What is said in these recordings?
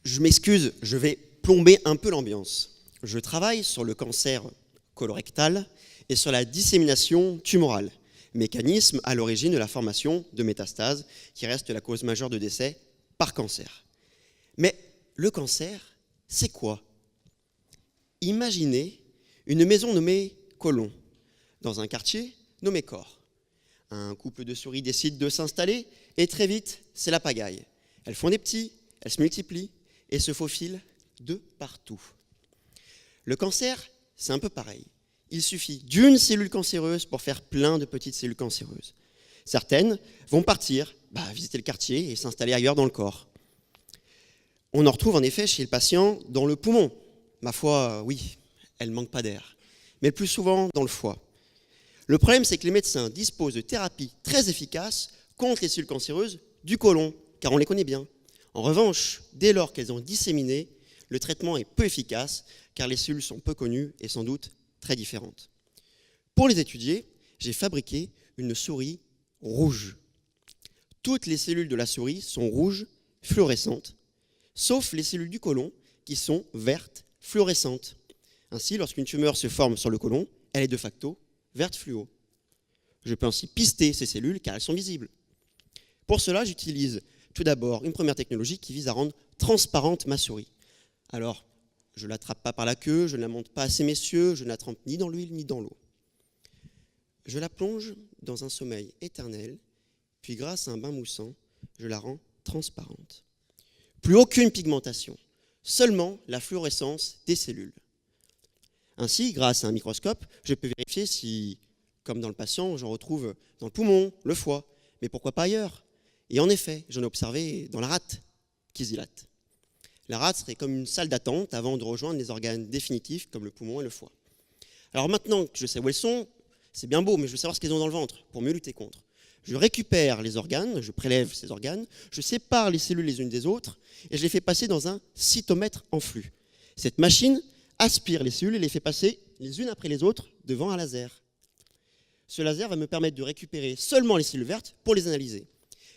Je m'excuse, je vais plomber un peu l'ambiance. Je travaille sur le cancer colorectal et sur la dissémination tumorale, mécanisme à l'origine de la formation de métastases qui reste la cause majeure de décès par cancer. Mais le cancer, c'est quoi? Imaginez une maison nommée Colomb, dans un quartier nommé Corps. Un couple de souris décide de s'installer et très vite, c'est la pagaille. Elles font des petits, elles se multiplient et se faufilent de partout. Le cancer, c'est un peu pareil. Il suffit d'une cellule cancéreuse pour faire plein de petites cellules cancéreuses. Certaines vont partir, visiter le quartier et s'installer ailleurs dans le corps. On en retrouve en effet chez le patient dans le poumon. Ma foi, oui, elle ne manque pas d'air. Mais le plus souvent dans le foie. Le problème, c'est que les médecins disposent de thérapies très efficaces contre les cellules cancéreuses du côlon, car on les connaît bien. En revanche, dès lors qu'elles ont disséminé, le traitement est peu efficace, car les cellules sont peu connues et sans doute très différentes. Pour les étudier, j'ai fabriqué une souris rouge. Toutes les cellules de la souris sont rouges, fluorescentes, sauf les cellules du côlon qui sont vertes, fluorescentes. Ainsi, lorsqu'une tumeur se forme sur le côlon, elle est de facto verte fluo. Je peux ainsi pister ces cellules car elles sont visibles. Pour cela, j'utilise tout d'abord une première technologie qui vise à rendre transparente ma souris. Alors, je ne l'attrape pas par la queue, je ne la monte pas à ces messieurs, je ne la trempe ni dans l'huile ni dans l'eau. Je la plonge dans un sommeil éternel, puis grâce à un bain moussant, je la rends transparente. Plus aucune pigmentation, seulement la fluorescence des cellules. Ainsi, grâce à un microscope, je peux vérifier si, comme dans le patient, j'en retrouve dans le poumon, le foie, mais pourquoi pas ailleurs? Et en effet, j'en ai observé dans la rate qui se dilate. La rate serait comme une salle d'attente avant de rejoindre les organes définitifs comme le poumon et le foie. Alors maintenant que je sais où elles sont, c'est bien beau, mais je veux savoir ce qu'elles ont dans le ventre pour mieux lutter contre. Je récupère les organes, je prélève ces organes, je sépare les cellules les unes des autres et je les fais passer dans un cytomètre en flux. Cette machine aspire les cellules et les fait passer les unes après les autres devant un laser. Ce laser va me permettre de récupérer seulement les cellules vertes pour les analyser.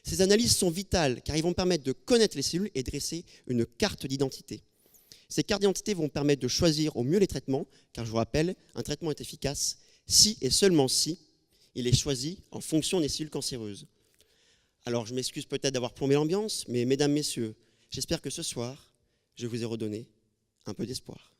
Ces analyses sont vitales car ils vont permettre de connaître les cellules et dresser une carte d'identité. Ces cartes d'identité vont permettre de choisir au mieux les traitements, car je vous rappelle, un traitement est efficace si et seulement si il est choisi en fonction des cellules cancéreuses. Alors je m'excuse peut-être d'avoir plombé l'ambiance, mais mesdames, messieurs, j'espère que ce soir, je vous ai redonné un peu d'espoir.